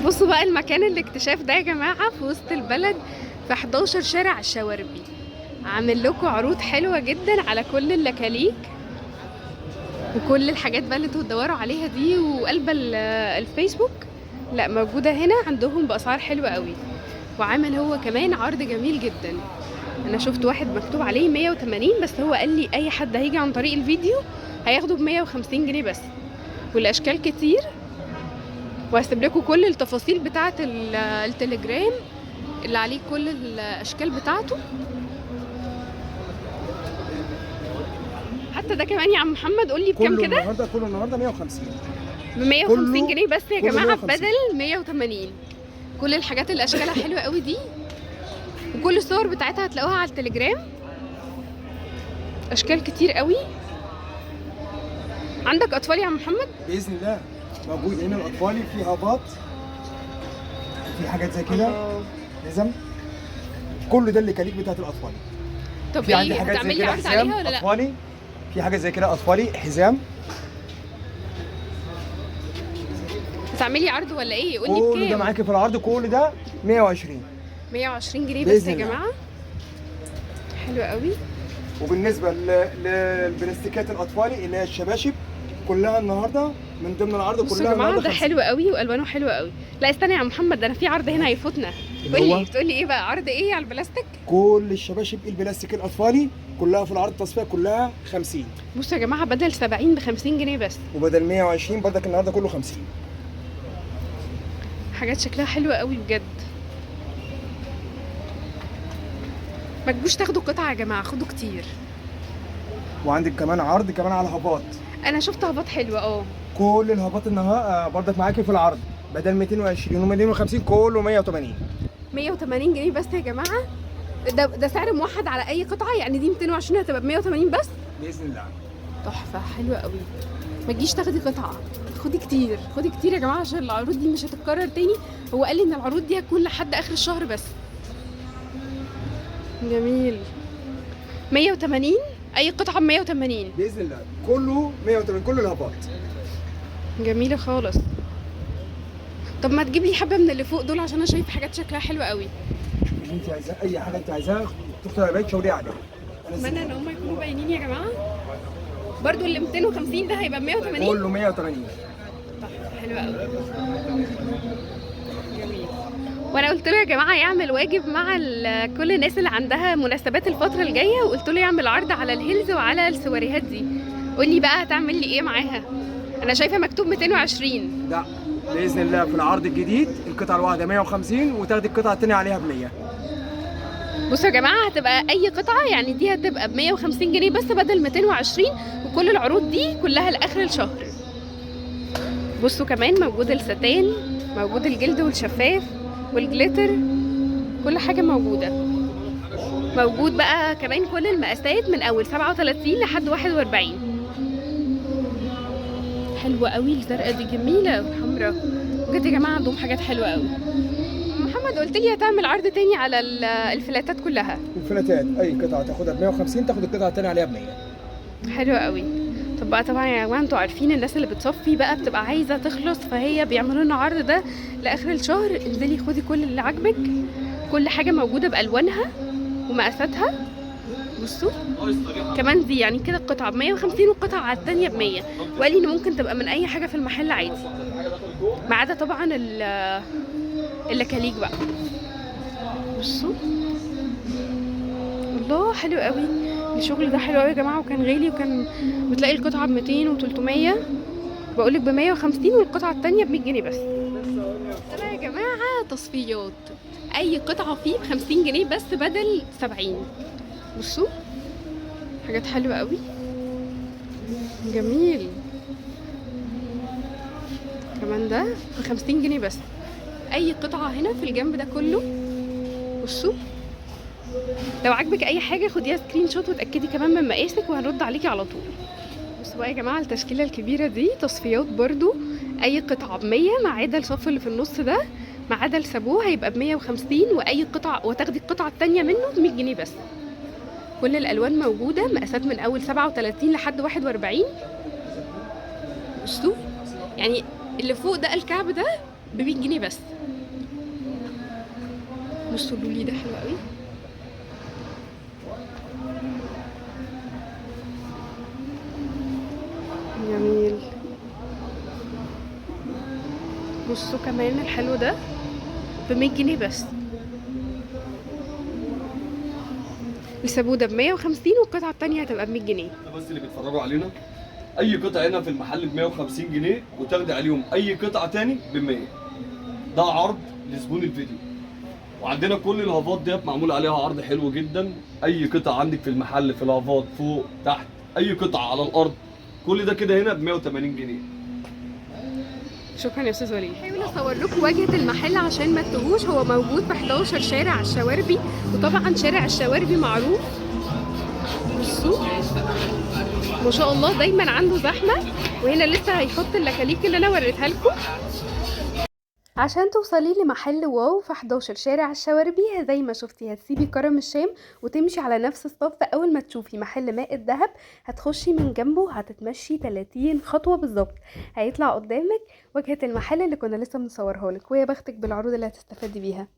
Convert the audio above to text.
بصوا بقى المكان الاكتشاف ده يا جماعة في وسط البلد في 11 شارع الشواربي. عامل لكم عروض حلوة جدا على كل اللكاليك وكل الحاجات بقى اللي انتوا بتدوروا عليها دي وقلب الفيسبوك. لا موجودة هنا عندهم بأسعار حلوة قوي. وعامل هو كمان عرض جميل جدا. انا شفت واحد مكتوب عليه 180 بس هو قال لي اي حد هيجي عن طريق الفيديو هياخده ب 150 جنيه بس. والاشكال كتير وهسيب لكم كل التفاصيل بتاعه التليجرام اللي عليه كل الاشكال بتاعته. حتى ده كمان يا عم محمد قول لي بكام كده؟ كله النهارده 150 ب 150 جنيه بس يا جماعه 150. بدل 180. كل الحاجات اللي اشكالها حلوه قوي دي وكل الصور بتاعتها هتلاقوها على التليجرام. اشكال كتير قوي. عندك اطفال يا عم محمد؟ باذن الله موجود هنا الاطفالي، في هباط، في حاجات زي كده جزم، كل ده اللي كليك بتاعت الاطفالي. طب في عندي ايه حاجات زي هتعملي كده عرض عليها حزام ولا لا؟ اطفالي، في حاجات زي كده اطفالي حزام. هتعملي عرض ولا ايه؟ قولي كل بكام؟ ده معاكي في العرض، كل ده 120 120 جنيه بس بإذن يا الله. جماعه. حلو قوي. وبالنسبه للبلاستيكات الاطفالي اللي هي الشباشب كلها النهارده من ضمن العرض، بصوا كلها يا جماعه النهارده ده 50. حلو قوي والوانه حلوه قوي. لا استنى يا عم محمد ده انا في عرض هنا هيفوتنا. اللي قولي هو؟ بتقولي ايه بقى؟ عرض ايه على البلاستيك؟ كل الشباشب البلاستيك الاطفالي كلها في العرض، تصفيه كلها 50. بصوا يا جماعه بدل 70 ب 50 جنيه بس. وبدل 120 بردك النهارده كله 50. حاجات شكلها حلوه قوي بجد. ما تجوش تاخدوا قطعه يا جماعه، خدوا كتير. وعندك كمان عرض كمان على هباط، انا شفت هباط حلوه كل الهباط النهارده بردك معاكي في العرض بدل 220 و250 كله 180. 180 جنيه بس يا جماعه. ده سعر موحد على اي قطعه، يعني دي 220 هتبقى ب 180 بس. باذن الله. تحفه حلوه قوي. ما تجيش تاخدي قطعه، خدي كتير خدي كتير يا جماعه عشان العروض دي مش هتتكرر تاني. هو قال لي ان العروض دي هتكون لحد اخر الشهر بس. جميل. 180 اي قطعه ب 180 باذن الله كله 180 كل الهباط. جميله خالص. طب ما تجيب لي حبه من اللي فوق دول عشان انا شايف حاجات شكلها حلوه قوي. اللي انت عايزاه، اي حاجه انت عايزاها تخطر على بالك شاوري عليها. اتمنى ان هم يكونوا باينين يا جماعه. برضو اللي 250 ده هيبقى ب 180. كله 180. تحفه حلوه قوي. جميل. وانا قلت له يا جماعه يعمل واجب مع كل الناس اللي عندها مناسبات الفتره الجايه، وقلت له يعمل عرض على الهيلز وعلى السواريهات دي. قول لي بقى هتعمل لي ايه معاها؟ انا شايفه مكتوب 220. لا باذن الله في العرض الجديد القطعه الواحده 150 وتاخدي القطعه الثانيه عليها ب 100. بصوا يا جماعه هتبقى اي قطعه يعني دي هتبقى ب 150 جنيه بس بدل 220. وكل العروض دي كلها لاخر الشهر. بصوا كمان موجود الستان، موجود الجلد والشفاف والجليتر، كل حاجه موجوده. موجود بقى كمان كل المقاسات من اول 37 لحد 41. حلوه قوي الزرقاء دي جميله والحمراء بجد يا جماعه عندهم حاجات حلوه قوي. محمد قلت لي هتعمل عرض تاني على الفلاتات كلها. الفلاتات اي قطعه تاخدها ب 150 تاخد القطعه الثانيه عليها ب 100. حلوه قوي. طب بقى طبعا يا جماعه انتوا عارفين الناس اللي بتصفي بقى بتبقى عايزه تخلص، فهي بيعملوا لنا عرض ده لاخر الشهر. انزلي خدي كل اللي عاجبك، كل حاجه موجوده بالوانها ومقاساتها. بصوا كمان دي يعني كده القطعه ب 150 والقطعه على الثانيه ب 100. وقال لي ان ممكن تبقى من اي حاجه في المحل عادي ما عدا طبعا اللكاليك بقى. بصوا الله حلو قوي. الشغل ده حلو قوي يا جماعه وكان غالي، وكان بتلاقي القطعه ب 200 و300. بقولك ب 150 والقطعه الثانيه ب 100 جنيه بس. انا يا جماعه تصفيات اي قطعه فيه ب 50 جنيه بس بدل 70. بصوا حاجات حلوه قوي. جميل. كمان ده ب 50 جنيه بس. اي قطعه هنا في الجنب ده كله. بصوا لو عجبك اي حاجه خديها سكرين شوت وتاكدي كمان من مقاسك وهنرد عليكي على طول. بصوا بقى يا جماعه التشكيله الكبيره دي تصفيات برضو. اي قطعه ب 100 ما عدا الصف اللي في النص ده، ما عدا السابوه هيبقى ب 150. واي قطعه وتاخدي القطعه الثانيه منه ب 100 جنيه بس. كل الالوان موجوده، مقاسات من اول 37 لحد 41. بصوا يعني اللي فوق ده الكعب ده ب100 جنيه بس. بصوا اللولي ده حلو قوي. جميل. بصوا كمان الحلو ده ب100 جنيه بس. السبودة ب150 والقطعة التانية هتبقى ب100 جنيه. بس اللي بيتفرجوا علينا اي قطعه هنا في المحل ب 150 جنيه وتاخدي عليهم اي قطعه تاني ب 100. ده عرض لزبون الفيديو. وعندنا كل الهافات ديت معمول عليها عرض حلو جدا. اي قطعه عندك في المحل في الهافات فوق تحت اي قطعه على الارض كل ده كده هنا ب 180 جنيه. شكرا يا استاذ وليد. هحاول اصور لكم واجهه المحل عشان ما تتوهوش. هو موجود في 11 شارع الشواربي، وطبعا شارع الشواربي معروف. بصوا ما شاء الله دايما عنده زحمه. وهنا لسه هيحط اللكاليك اللي انا وريتها لكم. عشان توصلي لمحل واو في 11 شارع الشواربي زي ما شفتي هتسيبي كرم الشام وتمشي على نفس الصف. اول ما تشوفي محل ماء الذهب هتخشي من جنبه، هتتمشي 30 خطوه بالظبط هيطلع قدامك واجهه المحل اللي كنا لسه بنصورها لك. ويا بختك بالعروض اللي هتستفادي بيها.